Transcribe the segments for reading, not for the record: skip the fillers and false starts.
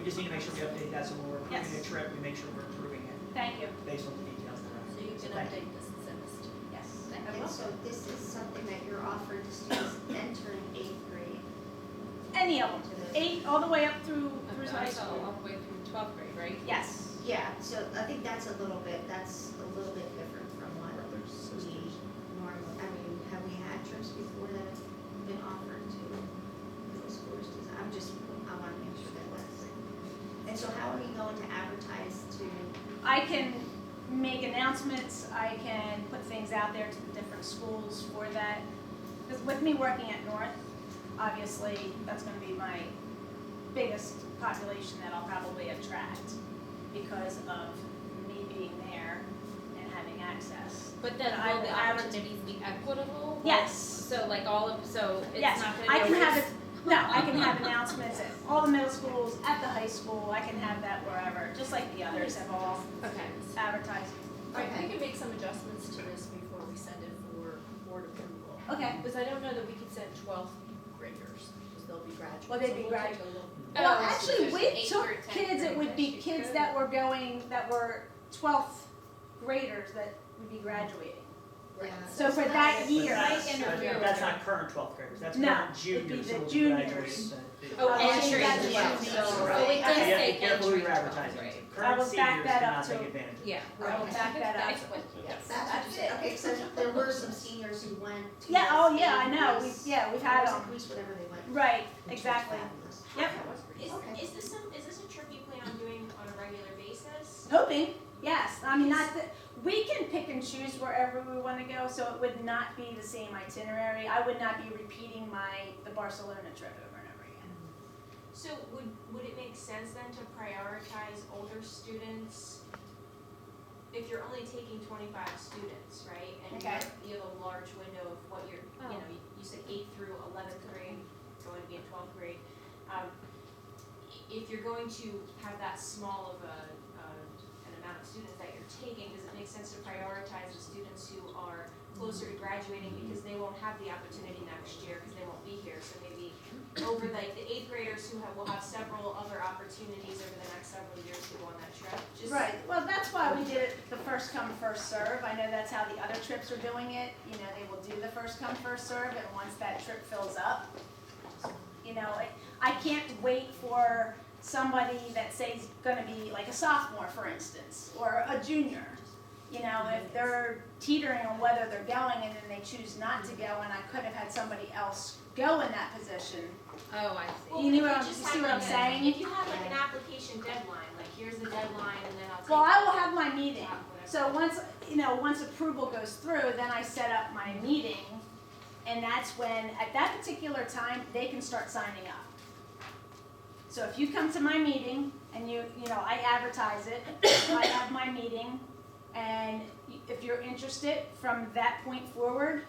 we just need to make sure we update that, so when we're approving Yes. a trip, we make sure we're approving it Thank you. based on the details that are. So you can Thank you. update this and send this to me. Yes. Thank I you. will. And so this is something that you're offering to students entering 8th grade. Any of them, 8 all the way up through high So school. all the way through 12th grade, right? Yes. Yeah, so I think that's a little bit different from what we normally, I mean, have we had trips before that have been offered to middle schoolers? I want to make sure that was. And so how are you going to advertise to, I can make announcements, I can put things out there to the different schools for that. Because with me working at North, obviously, that's gonna be my biggest population that I'll probably attract because of me being there and having access. But then I will the will advert- opportunities be equitable? Yes. So like so it's Yes, not gonna be I a can have race? it, no, I can have announcements at all the middle schools, at the high school, I can have that wherever, just like the others have all Okay. advertised. Right, Okay. we can make some adjustments to this before we send it for board approval. Okay. Because I don't know that we could send 12th graders, because they'll be graduates. Well, they'd So be we'll take graduate. a look. Well, Oh, actually, so we there's took 8th or 10th kids, it would be grade. kids that were going, that were 12th graders that would be graduating. yeah. So for that But year, that's- I interview but that's not current 12th graders, that's No, current it'd be juniors the who will be juniors. graduating. Oh, I'll change entry that as to well, juniors. so Right. it So does you have to say be careful who entry you're to advertising 12th to. grade. I will Current back seniors that up cannot take too. advantage of it. Yeah. I will back that up. Yes, that's what you said. Okay, so there were some seniors who went to. Yeah, oh yeah, I this know, Greece- we've had was it them. Greece, whatever they went. Right, which was exactly. fabulous. Yep. Okay. Is this a trip you plan on doing on a regular basis? Hoping, yes, I mean, not that, we can pick and choose wherever we wanna go, so it would not be the same itinerary. I would not be repeating the Barcelona trip over and over again. So would it make sense then to prioritize older students? If you're only taking 25 students, right? And Okay. you have a large window of what you're, you know, you said 8th through 11th grade, going to be in 12th grade. If you're going to have that small of an amount of students that you're taking, does it make sense to prioritize the students who are closer to graduating because they won't have the opportunity next year because they won't be here? So maybe over like the 8th graders will have several other opportunities over the next several years to go on that trip. Just- Right, well, that's why we did it the first come, first serve. I know that's how the other trips are doing it. You know, they will do the first come, first serve, and once that trip fills up, you know, I can't wait for somebody that say's gonna be like a sophomore, for instance, or a junior. You know, if they're teetering on whether they're going and then they choose not to go, and I could have had somebody else go in that position. Oh, I see. Well, You know if what I'm- just you have see what I'm like a- saying? If you have like an application deadline, like here's the deadline and then I'll take. Well, I will have my meeting. Yeah, whatever. So once approval goes through, then I set up my meeting, and that's when, at that particular time, they can start signing up. So if you come to my meeting, and I advertise it, I have my meeting, and if you're interested, from that point forward,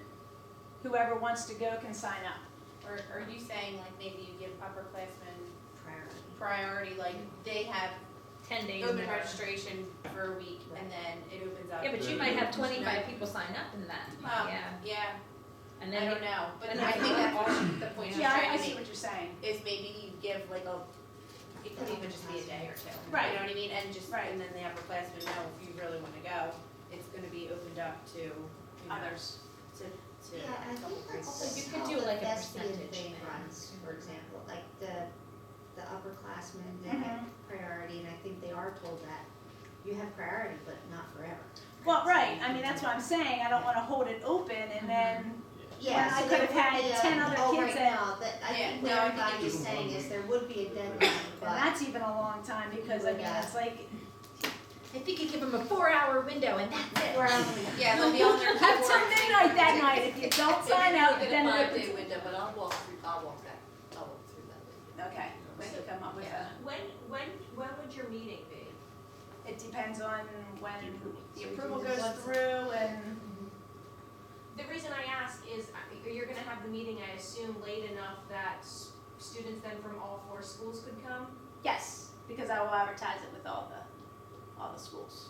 whoever wants to go can sign up. Or are you saying like maybe you give upperclassmen Priority. priority, like they have 10 days open more. registration for a week and then it opens up? Yeah, but you might have 25 people sign up in that. Yeah. Yeah, And I then don't know, but and I then- think that's also the point she's Yeah, I trying to see make, what you're saying. is maybe you give like it could even just be a day or two. Right. You know what I mean? And just, Right. and then the upperclassmen know if you really wanna go, it's gonna be opened up to, you know, Others. to. Yeah, I think that's So you could how do the like a thespian percentage thing thing. runs, for example, like the upperclassmen, they Mhm. have priority, and I think they are told that you have priority, but not forever. Well, right, I mean, that's what I'm saying, I don't wanna hold it open and then, Yeah, When I so could there have would had be a- 10 other oh, kids right that- now, that, I Yeah, think no, what I think everybody it's- is saying is there would be a deadline, and but, that's even a long time, because I mean, Yeah. it's like, if you could give them a 4-hour window and that's it. Yeah, they'll be on their Have keyboard. till midnight that night, if you don't sign up, then Maybe it we'll get a 5-day opens. window, but I'll walk through that window. Okay, when you come up with Yeah. When would your meeting be? It depends on when the approval So goes once- through and, The reason I ask is you're gonna have the meeting, I assume, late enough that students then from all 4 schools could come? yes, because I will advertise it with all the schools.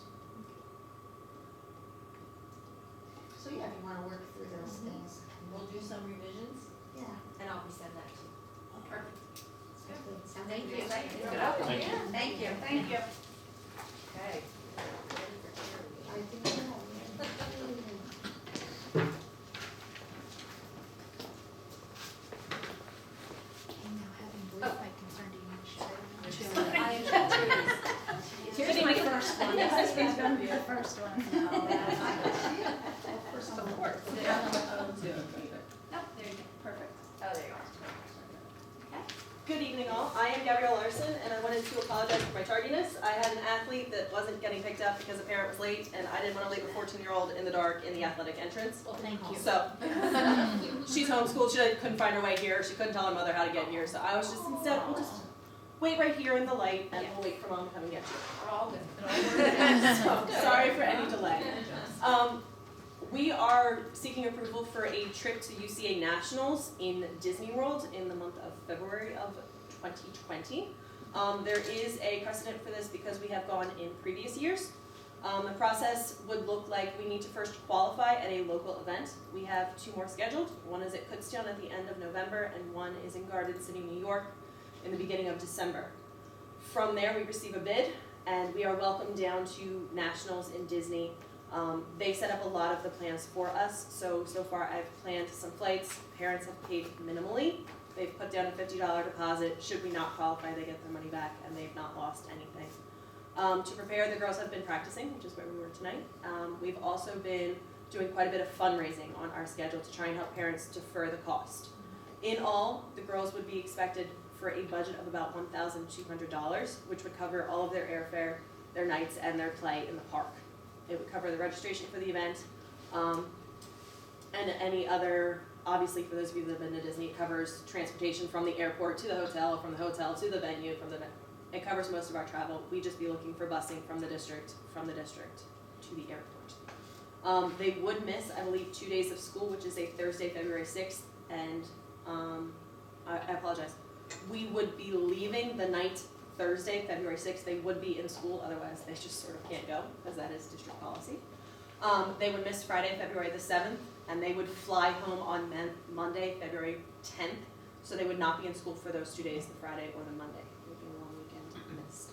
so yeah, if you wanna work through those things, We'll do some revisions yeah. and I'll resend that to you. Perfect. Sounds Thank good. you. Good outcome. Thank you. Thank you, thank you. Okay. I think we're all ready. And now having voiced my concern to you, should Here's my first one, this husband's gonna be the first one. Of course. Nope, there you go, perfect. Oh, there you are. Good evening all, I am Gabrielle Larson and I wanted to apologize for my tardiness. I had an athlete that wasn't getting picked up because a parent was late and I didn't want to leave a 14-year-old in the dark in the athletic entrance. Well, thank you. So, she's homeschooled, she couldn't find her way here, she couldn't tell her mother how to get here, so I was just instead, we'll just wait right here in the light and we'll wait for mom to come and get you. We're all good. So, sorry for any delay. We are seeking approval for a trip to UCA Nationals in Disney World in the month of February of 2020. There is a precedent for this because we have gone in previous years. The process would look like we need to first qualify at a local event. We have 2 more scheduled. One is at Kutztown at the end of November and one is in Garden City, New York in the beginning of December. From there we receive a bid and we are welcomed down to Nationals in Disney. They set up a lot of the plans for us, so far I've planned some flights. Parents have paid minimally. They've put down a $50 deposit. Should we not qualify, they get their money back, and they've not lost anything. To prepare, the girls have been practicing, which is where we were tonight. We've also been doing quite a bit of fundraising on our schedule to try and help parents defer the cost. In all, the girls would be expected for a budget of about $1,200, which would cover all of their airfare, their nights, and their play in the park. It would cover the registration for the event, and any other, obviously for those of you that have been to Disney, it covers transportation from the airport to the hotel, from the hotel to the venue, it covers most of our travel. We'd just be looking for busing from the district to the airport. They would miss, I believe, 2 days of school, which is a Thursday, February 6th, and I apologize. We would be leaving the night Thursday, February 6th, they would be in school, otherwise they just sort of can't go, because that is district policy. They would miss Friday, February the 7th, and they would fly home on Monday, February 10th, so they would not be in school for those 2 days, the Friday or the Monday. It would be a long weekend missed.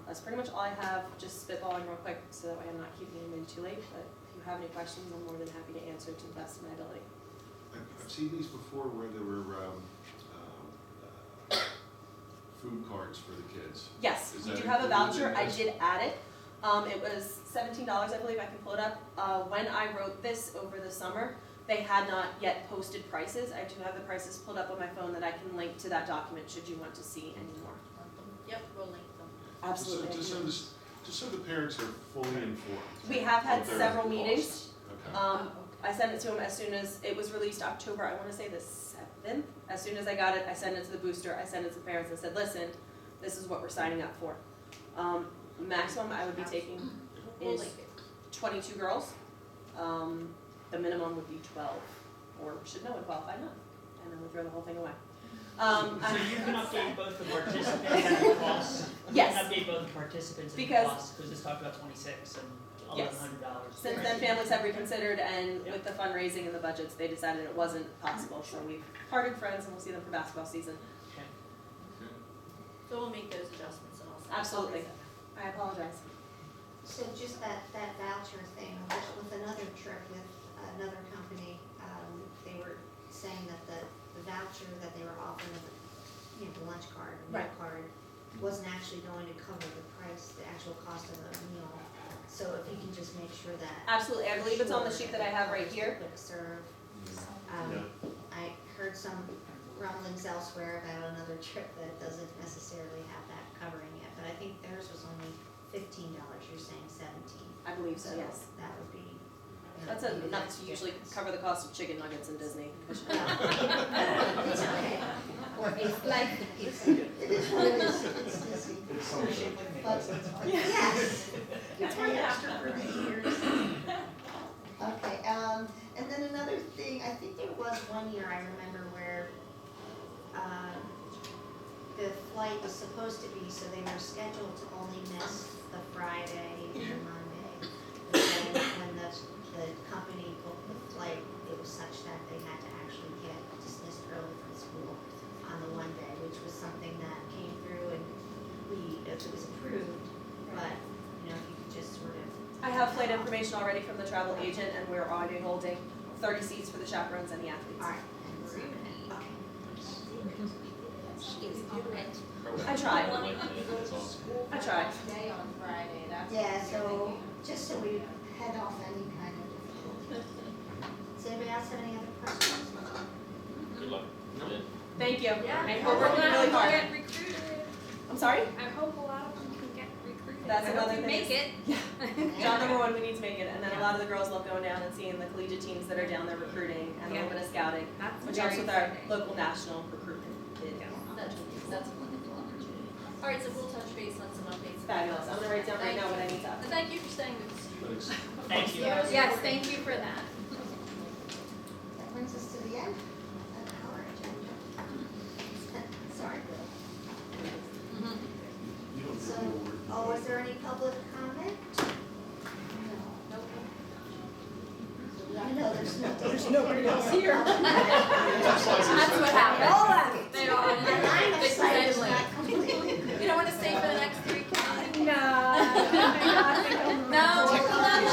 That's pretty much all I have, just spitballing real quick, so that way I'm not keeping anybody too late, but if you have any questions, I'm more than happy to answer to the best of my ability. I've seen these before where there were food cards for the kids. Yes, Is we that do have a included in voucher, I this? did add it. It was $17, I believe, I can pull it up. When I wrote this over the summer, they had not yet posted prices. I do have the prices pulled up on my phone that I can link to that document should you want to see any more. Yep, we'll link them. Absolutely. I Just can. so the parents are fully informed. We have had of their several costs. meetings. Okay. I sent it to them as soon as it was released October, I wanna say the 7th. As soon as I got it, I sent it to the booster, I sent it to the parents and said, listen, this is what we're signing up for. Maximum I would be taking We'll is link it. 22 girls. The minimum would be 12, or should know and qualify not, and then we throw the whole thing away. So you can update both the participants and the costs? Yes. You can update both the participants and the Because- costs, because this talked about 26 and Yes. $1,100. Since then, families have reconsidered, and with the fundraising and the budgets, they decided it wasn't possible, so we've parted friends and we'll see them for basketball season. Okay. So we'll make those adjustments and I'll. Absolutely. I apologize. So just that voucher thing, with another trip with another company, they were saying that the voucher that they were offering, the lunch card, the meal Right. card, wasn't actually going to cover the price, the actual cost of a meal. So if you can just make sure that. Absolutely, I believe it's on the sheet that I have right here. Quick serve. Yeah. I heard some rumblings elsewhere about another trip that doesn't necessarily have that covering it, but I think theirs was only $15, you're saying 17. I believe so, yes. That would be. That's maybe enough that's to the usually difference. cover the cost of chicken nuggets in Disney. It's okay. Or a flight to pizza. It is what it is, it's Disney. But, yes. You pay extra for the years. Okay, and then another thing, I think there was one year I remember where, the flight was supposed to be, so they were scheduled to only miss the Friday and the Monday. But then when the company booked the flight, it was such that they had to actually get dismissed early from school. on the one day, which was something that came through and if it was approved, but, you know, if you could just sort of. I have flight information already from the travel agent, and we're already holding 30 seats for the chaperones and the athletes. All right, and so, okay. She is on it. I tried. I tried. Day on Friday, that's. Yeah, so, just so we head off any kind of difficulty. Does anybody else have any other questions? Good luck. Thank you. Yeah, I I hope hope we're a working lot really of them hard. get recruited. I'm sorry? I hope a lot of them can get recruited. That's I hope another you thing. make it. Job number one, we need to make it, and then a lot of the girls love going down and seeing the collegiate teams that are down there recruiting and a little bit of scouting, That's which very helps with our exciting. local national recruitment. That's a wonderful opportunity. All right, so we'll touch base on some updates. Fabulous. I'm gonna write down right now what I need to have. And thank you for staying with us. Thanks. Thank you. Yes, thank you for that. That brings us to the end of our agenda. Sorry, Bill. You don't So, feel the word. oh, is there any public comment? I know, there's nobody else here. That's what happened. All of it. They all. My line of It's sight is friendly. not completely. You don't want to stay for the next 3 No. No, hold on,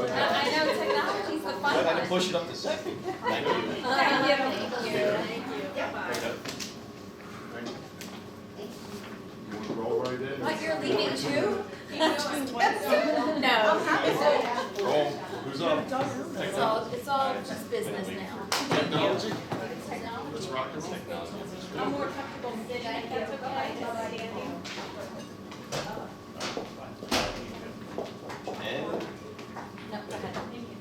I know technology's the fun I had to part. push it up to second. Thank you. Thank you. Thank you. Yep. Bye. Thank you. You want to roll right in? What, you're leaving too? No. Roll. Who's up? It's all just business now. Technology? Let's rock and roll. I'm more comfortable sitting, if that's okay.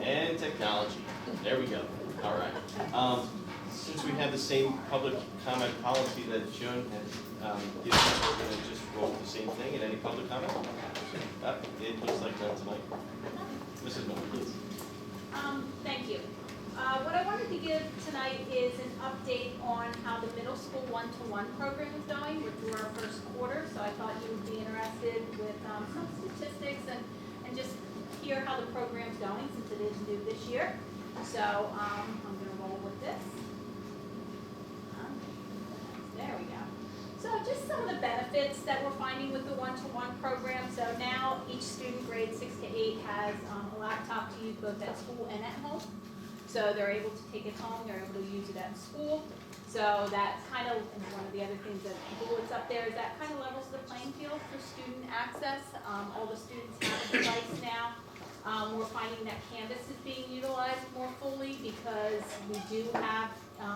And technology. There we go. All right. Since we have the same public comment policy that Joan had given us, we're going to just roll with the same thing. And any public comment? It looks like none tonight. Mrs. Miller, please. Thank you. What I wanted to give tonight is an update on how the middle school one-to-one program is going. We're through our first quarter, so I thought you would be interested with some statistics and just hear how the program's going since it is new this year. So I'm going to roll with this. There we go. So just some of the benefits that we're finding with the one-to-one program. So now each student grade 6 to 8 has a laptop to use both at school and at home. So they're able to take it home, they're able to use it at school. So that's kind of, and one of the other things that bullets up there is that kind of levels the playing field for student access. All the students have a device now. We're finding that Canvas is being utilized more fully because we do have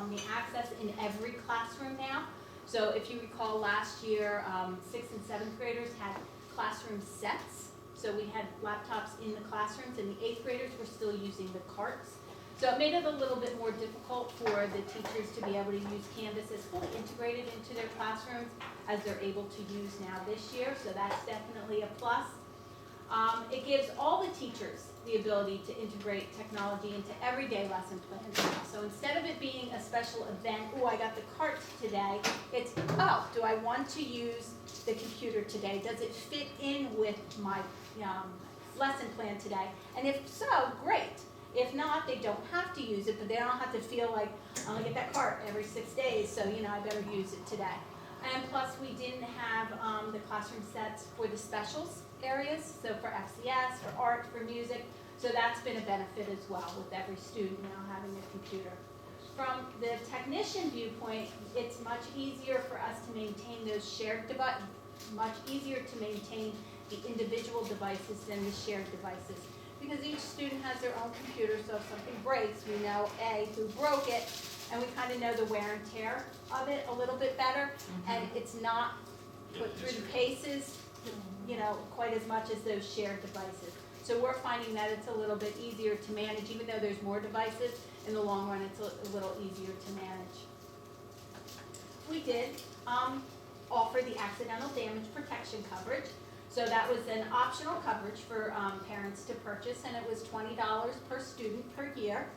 the access in every classroom now. So if you recall last year, 6th and 7th graders had classroom sets. So we had laptops in the classrooms, and the 8th graders were still using the carts. So it made it a little bit more difficult for the teachers to be able to use Canvas as fully integrated into their classrooms as they're able to use now this year. So that's definitely a plus. It gives all the teachers the ability to integrate technology into everyday lesson plans now. So instead of it being a special event, oh, I got the carts today, it's, oh, do I want to use the computer today? Does it fit in with my lesson plan today? And if so, great. If not, they don't have to use it, but they don't have to feel like, I'm gonna get that cart every 6 days, so I better use it today. And plus, we didn't have the classroom sets for the specials areas, so for FCS, for art, for music. So that's been a benefit as well with every student now having a computer. From the technician viewpoint, it's much easier for us to maintain those shared devices, much easier to maintain the individual devices than the shared devices. Because each student has their own computer, so if something breaks, we know A, who broke it, and we kind of know the wear and tear of it a little bit better, and it's not put through the paces, quite as much as those shared devices. So we're finding that it's a little bit easier to manage, even though there's more devices, in the long run, it's a little easier to manage. We did offer the accidental damage protection coverage. So that was an optional coverage for parents to purchase, and it was $20 per student per year.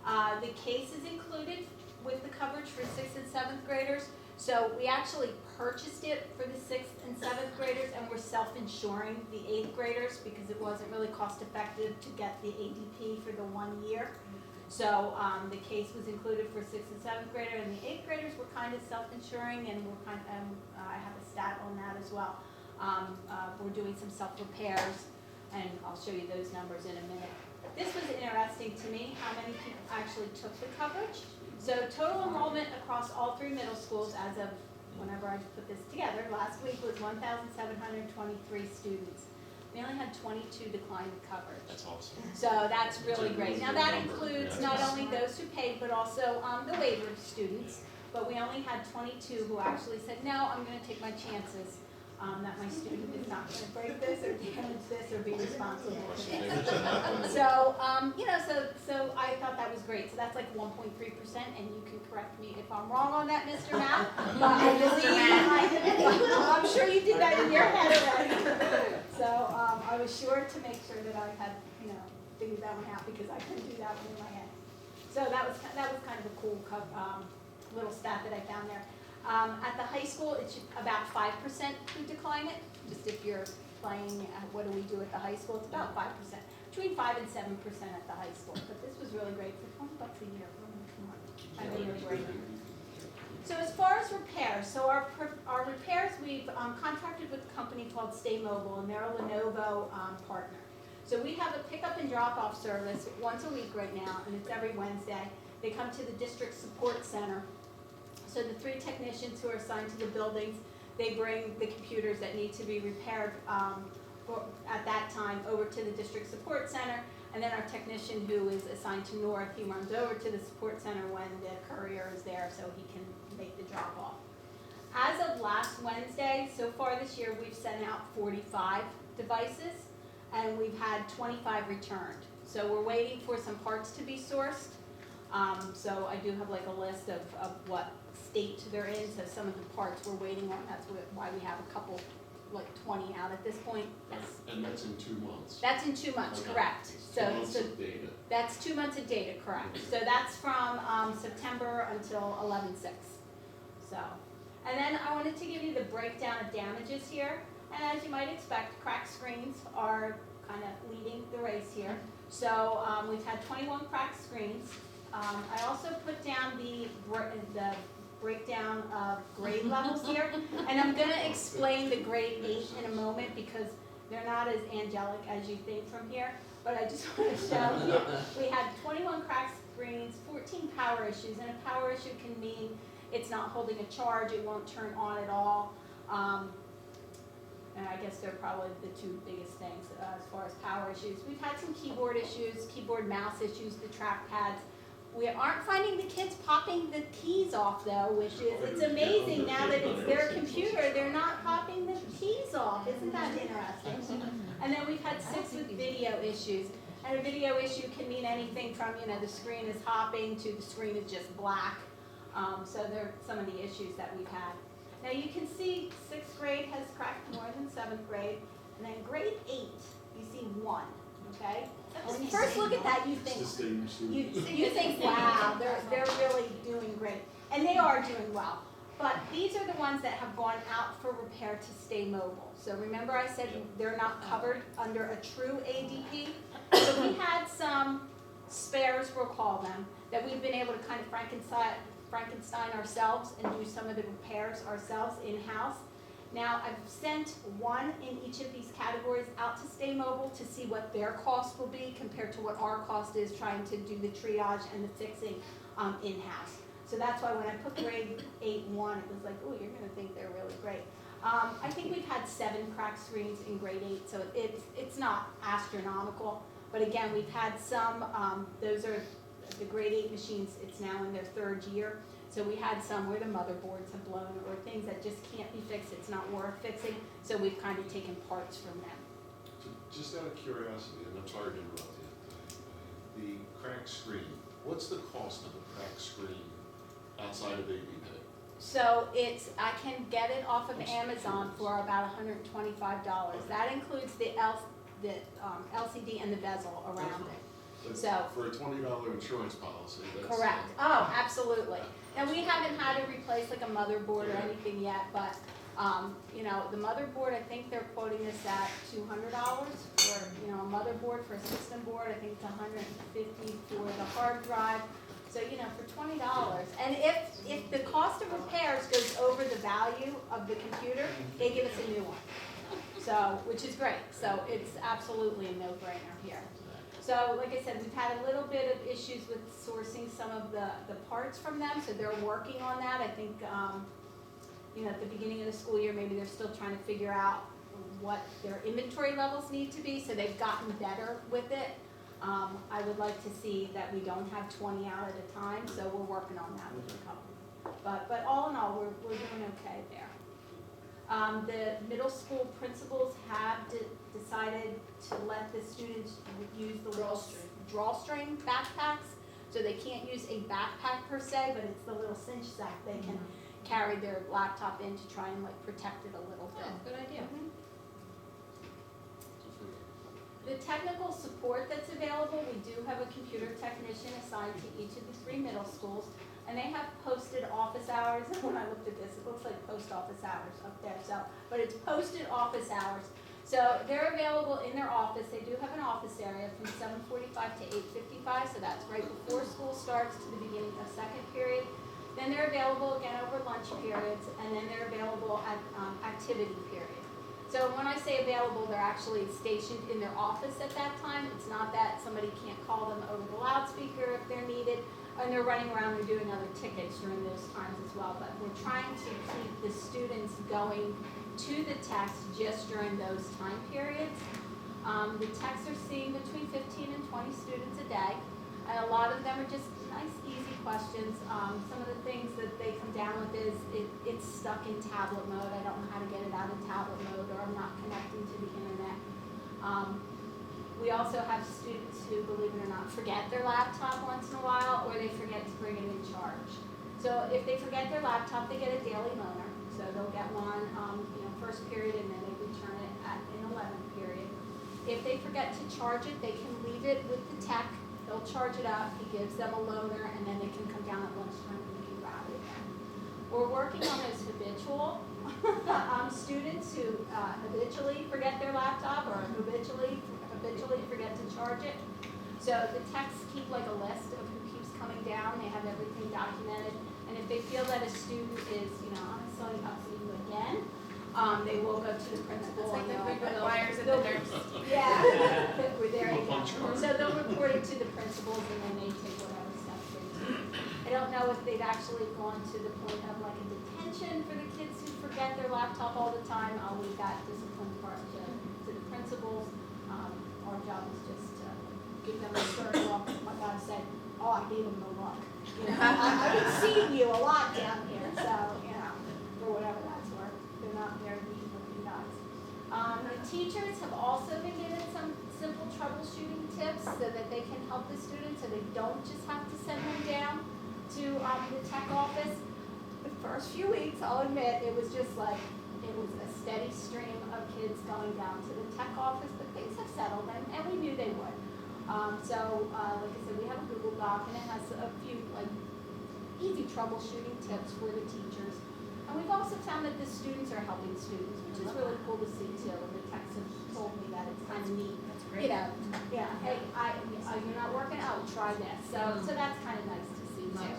The case is included with the coverage for 6th and 7th graders. So we actually purchased it for the 6th and 7th graders, and we're self-insuring the 8th graders because it wasn't really cost effective to get the ADP for the 1 year. So, the case was included for 6th and 7th grader, and the 8th graders were kind of self-insuring, and I have a stat on that as well. We're doing some self-repairs, and I'll show you those numbers in a minute. This was interesting to me, how many people actually took the coverage. So total enrollment across all 3 middle schools as of whenever I put this together, last week was 1,723 students. We only had 22 decline the coverage. That's awesome. So that's really great. Now that includes not only those who paid, but also the waiver students. But we only had 22 who actually said, no, I'm gonna take my chances, that my student is not gonna break this or damage this or be responsible for this. So, so I thought that was great. So that's like 1.3%, and you can correct me if I'm wrong on that, Mr. Matt. But I believe, I'm sure you did that in your head already. So, I was sure to make sure that I had, figured that one out, because I couldn't do that one in my head. So that was kind of a cool little stat that I found there. At the high school, it's about 5% who decline it. Just if you're playing, what do we do at the high school? It's about 5%, between 5 and 7% at the high school. But this was really great for $20 a year. Come on, I really great. So as far as repairs, so our repairs, we've contracted with a company called Stay Mobile, and they're a Lenovo partner. So we have a pickup and drop-off service once a week right now, and it's every Wednesday. They come to the district support center. So the 3 technicians who are assigned to the buildings, they bring the computers that need to be repaired at that time over to the district support center. And then our technician who is assigned to North, he runs over to the support center when the courier is there so he can make the drop off. As of last Wednesday, so far this year, we've sent out 45 devices and we've had 25 returned. So we're waiting for some parts to be sourced. So I do have like a list of what state they're in, so some of the parts we're waiting on. That's why we have a couple, like 20 out at this point. And that's in 2 months. That's in 2 months, Okay. correct. 2 months of data. That's 2 months of data, correct. So that's from September until 11/6. So, and then I wanted to give you the breakdown of damages here. And as you might expect, cracked screens are kind of leading the race here. So we've had 21 cracked screens. I also put down the breakdown of grade levels here. And I'm going to explain the grade 8 in a moment because they're not as angelic as you think from here. But I just want to show you. We had 21 cracked screens, 14 power issues. And a power issue can mean it's not holding a charge, it won't turn on at all. And I guess they're probably the 2 biggest things as far as power issues. We've had some keyboard issues, keyboard mouse issues, the trackpads. We aren't finding the kids popping the keys off though, which is, it's amazing now that it's their computer, they're not popping the keys off. Isn't that interesting? And then we've had 6 with video issues. And a video issue can mean anything from, the screen is hopping to the screen is just black. So they're some of the issues that we've had. Now you can see 6th grade has cracked more than 7th grade. And then grade 8, you see 1, okay? And when you first look at that, you think, you think, wow, they're really doing great. And they are doing well. But these are the ones that have gone out for repair to Stay Mobile. So remember I said they're not covered under a true ADP? So we had some spares, we'll call them, that we've been able to kind of Frankenstein ourselves and do some of the repairs ourselves in-house. Now, I've sent 1 in each of these categories out to Stay Mobile to see what their cost will be compared to what our cost is trying to do the triage and the fixing in-house. So that's why when I put grade 8 1, it was like, oh, you're going to think they're really great. I think we've had 7 cracked screens in grade 8, so it's not astronomical. But again, we've had some, those are the grade 8 machines, it's now in their 3rd year. So we had some where the motherboards have blown or things that just can't be fixed, it's not worth fixing. So we've kind of taken parts from them. So just out of curiosity, and I'm sorry to interrupt you, the cracked screen, what's the cost of a cracked screen outside of ADP? So I can get it off of Amazon for about $125. That includes the LCD and the bezel around it. So for a $20 insurance policy, that's... Correct. Oh, absolutely. Now, we haven't had to replace like a motherboard or anything yet, but You know, the motherboard, I think they're quoting this at $200 for, you know, a motherboard for a system board. I think it's $150 for the hard drive. So, you know, for $20. And if the cost of repairs goes over the value of the computer, they give us a new one. So, which is great. So it's absolutely a no-brainer here. So, like I said, we've had a little bit of issues with sourcing some of the parts from them, so they're working on that. I think, you know, at the beginning of the school year, maybe they're still trying to figure out what their inventory levels need to be, so they've gotten better with it. I would like to see that we don't have 20 out at a time, so we're working on that with a couple. But all in all, we're doing okay there. The middle school principals have decided to let the students use the little drawstring backpacks. So they can't use a backpack per se, but it's the little cinch sack they can carry their laptop in to try and like protect it a little bit. Oh, good idea. The technical support that's available, we do have a computer technician assigned to each of the 3 middle schools, and they have posted office hours. When I looked at this, it looks like post office hours up there, so, but it's posted office hours. So they're available in their office. They do have an office area from 7:45 to 8:55, so that's right before school starts to the beginning of second period. Then they're available again over lunch periods, and then they're available at activity period. So when I say available, they're actually stationed in their office at that time. It's not that somebody can't call them over the loudspeaker if they're needed, and they're running around and doing other tickets during those times as well. But we're trying to keep the students going to the techs just during those time periods. The techs are seeing between 15 and 20 students a day, and a lot of them are just nice, easy questions. Some of the things that they come down with is it's stuck in tablet mode. I don't know how to get it out of tablet mode, or I'm not connecting to the internet. We also have students who, believe it or not, forget their laptop once in a while, or they forget to bring it in charge. So if they forget their laptop, they get a daily loaner. So they'll get one, you know, first period, and then they return it in 11th period. If they forget to charge it, they can leave it with the tech. They'll charge it up, he gives them a loaner, and then they can come down at lunchtime and they can grab it again. We're working on those habitual students who habitually forget their laptop or habitually forget to charge it. So the techs keep like a list of who keeps coming down. They have everything documented. And if they feel that a student is, you know, I'm sorry, I'll see you again, they will go to the principal. It's like the and frequent they'll- flyers at the they'll- nurse. Yeah, we're there you go. So they'll report it to the principals, and then they take whatever steps they take. I don't know if they've actually gone to the point of like a detention for the kids who forget their laptop all the time. I'll leave that discipline part to the principals. Our job is just to give them a stern look. My God said, oh, I gave them the look. You know, I've been seeing you a lot down here, so, you know, for whatever that's worth. They're not there to be nuts. The teachers have also been given some simple troubleshooting tips so that they can help the students, so they don't just have to send them down to the tech office. The first few weeks, I'll admit, it was just like, it was a steady stream of kids going down to the tech office, but things have settled, and we knew they would. So, like I said, we have a Google Doc, and it has a few, like, easy troubleshooting tips for the teachers. And we've also found that the students are helping students, which is really cool to see too. And the techs have told me that it's kind of neat. That's You know, yeah, hey, you're not working out, try this. So that's kind of nice to see too.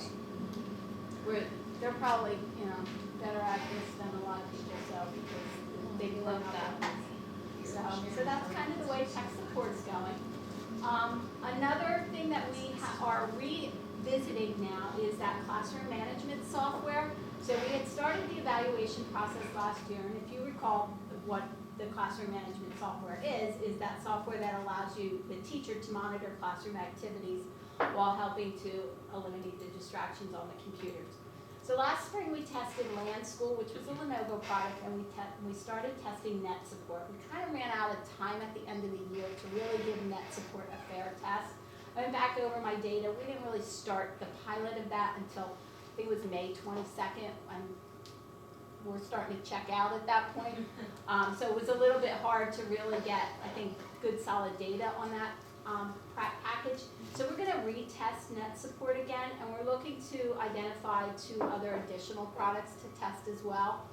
They're probably, you know, better at this than a lot of people, so, because they love that. So that's kind of the way tech support's going. Another thing that we are revisiting now is that classroom management software. So we had started the evaluation process last year, and if you recall what the classroom management software is that software that allows you, the teacher, to monitor classroom activities while helping to eliminate the distractions on the computers. So last spring we tested Land School, which was a Lenovo product, and we started testing Net Support. We kind of ran out of time at the end of the year to really give Net Support a fair test. I went back over my data. We didn't really start the pilot of that until I think it was May 22nd, and we're starting to check out at that point. So it was a little bit hard to really get, I think, good solid data on that package. So we're going to retest Net Support again, and we're looking to identify 2 other additional products to test as well.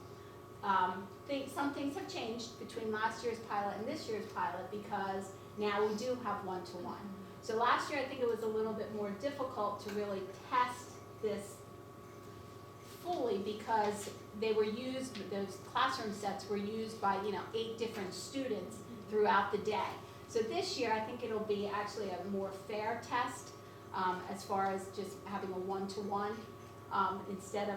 some things have changed between last year's pilot and this year's pilot because now we do have one-to-one. So last year, I think it was a little bit more difficult to really test this fully because they were used, those classroom sets were used by, 8 different students throughout the day. So this year, I think it'll be actually a more fair test as far as just having a one-to-one instead of,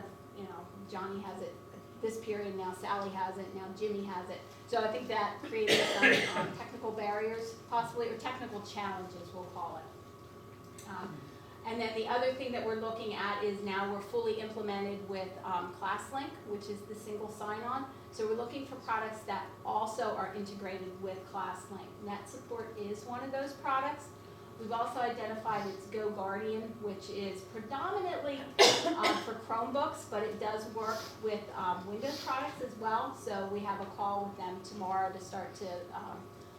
Johnny has it this period, now Sally has it, now Jimmy has it. So I think that created some technical barriers possibly, or technical challenges, we'll call it. And then the other thing that we're looking at is now we're fully implemented with ClassLink, which is the single sign-on. So we're looking for products that also are integrated with ClassLink. NetSupport is one of those products. We've also identified it's GoGuardian, which is predominantly for Chromebooks, but it does work with Windows products as well. So we have a call with them tomorrow to start to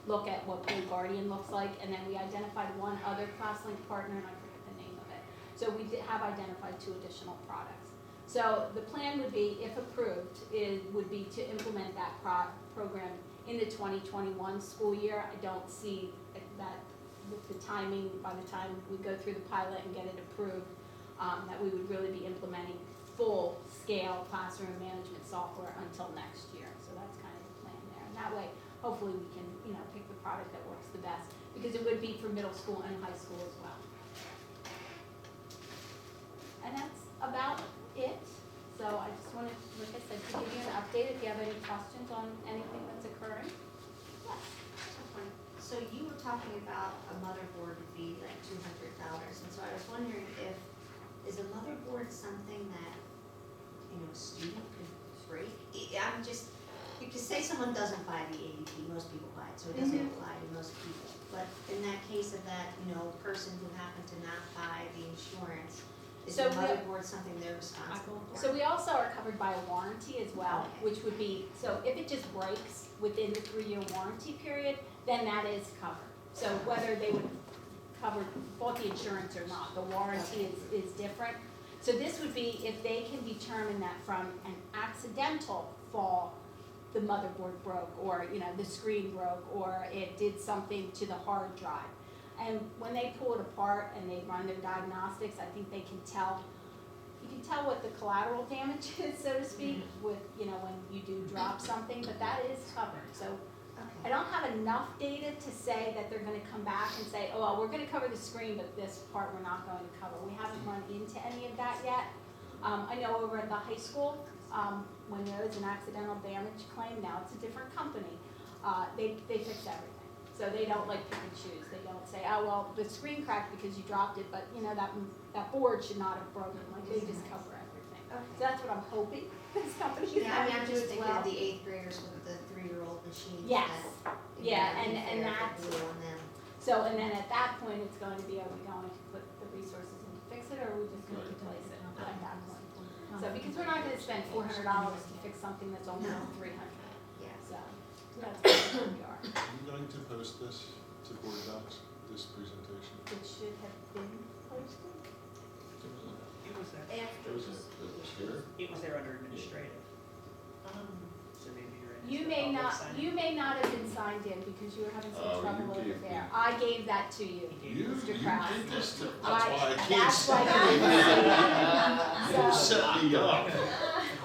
look at what GoGuardian looks like. And then we identified one other ClassLink partner, and I forget the name of it. So we have identified 2 additional products. So the plan would be, if approved, would be to implement that program in the 2021 school year. I don't see that with the timing, by the time we go through the pilot and get it approved, that we would really be implementing full-scale classroom management software until next year. So that's kind of the plan there. And that way, hopefully we can, pick the product that works the best, because it would be for middle school and high school as well. And that's about it. So I just wanted, like I said, to give you an update if you have any questions on anything that's occurring. Yes. So you were talking about a motherboard would be like $200, and so I was wondering is a motherboard something that, a student could break? I'm just, because say someone doesn't buy the AEP, most people buy it, so it doesn't apply to most people. But in that case of that, person who happened to not buy the insurance, is So the we- motherboard something they're responsible for? So we also are covered by a warranty as well, Okay. which would be, so if it just breaks within the 3-year warranty period, then that is covered. So whether they would cover both the insurance or not, the warranty is different. So this would be if they can determine that from an accidental fall, the motherboard broke, or, the screen broke, or it did something to the hard drive. And when they pull it apart and they run their diagnostics, I think they can tell, you can tell what the collateral damage is, so to speak, with, when you do drop something, but that is covered. So I don't have enough data to say that they're gonna come back and say, oh, well, we're gonna cover the screen, but this part we're not going to cover. We haven't run into any of that yet. I know over at the high school, when there is an accidental damage claim, now it's a different company, they fix everything. So they don't pick and choose. They don't say, oh, well, the screen cracked because you dropped it, but that board should not have broken. They just cover everything. So that's what I'm hoping this company is Yeah, going I'm to do just as thinking well. of the 8th graders with the 3-year-old machines. Yes. that, Yeah, if and they're that's, blue on them. so, and then at that point, it's going to be, are we going to put the resources in to fix it, or are we just going to replace it at that point? So, because we're not gonna spend $400 to fix something that's only No. $300, Yeah. so that's where we are. Are you going to post this to board docs, this presentation? It should have been posted. It was there. There was a here? It was there under administrative. So maybe you're in. You the may public not, sign. you may not have been signed in because you were having some Oh, trouble you over gave me- there. I gave that to you, You Mr. Kraus. did this to, that's I- why I can't that's say. why You So- set me up.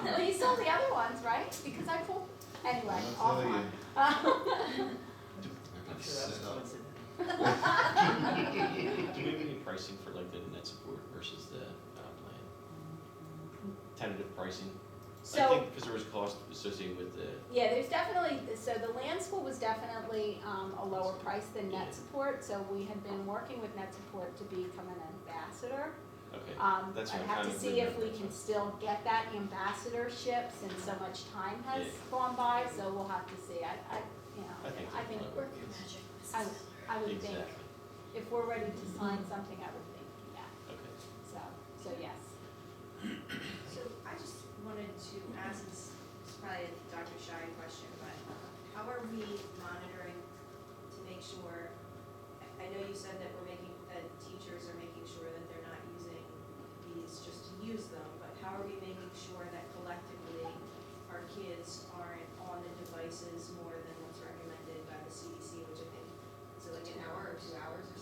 Well, you saw the other ones, right? Because I pulled, anyway, I'll tell you. offline. I'm sure that was Set up. coincident. Do we have any pricing for like the NetSupport versus the plan? Tentative pricing? I So, think, because there was cost associated with the, yeah, there's definitely, so the land school was definitely a lower price than Yeah. NetSupport. So we had been working with NetSupport to become an ambassador. okay, that's I'd what I'm have kind to of see if we remembering. can still get that ambassadorship since so much time has Yeah. gone by, so we'll have to see. I I think I think, that's probably- I would think, Exactly, if we're ready to sign something, I would think, yeah, okay. so yes. So I just wanted to ask, this is probably a Dr. Shy question, but how are we monitoring to make sure, I know you said that that teachers are making sure that they're not using these just to use them, but how are we making sure that collectively our kids devices more than what's recommended by the CDC, which I think, is it like an hour or 2 hours or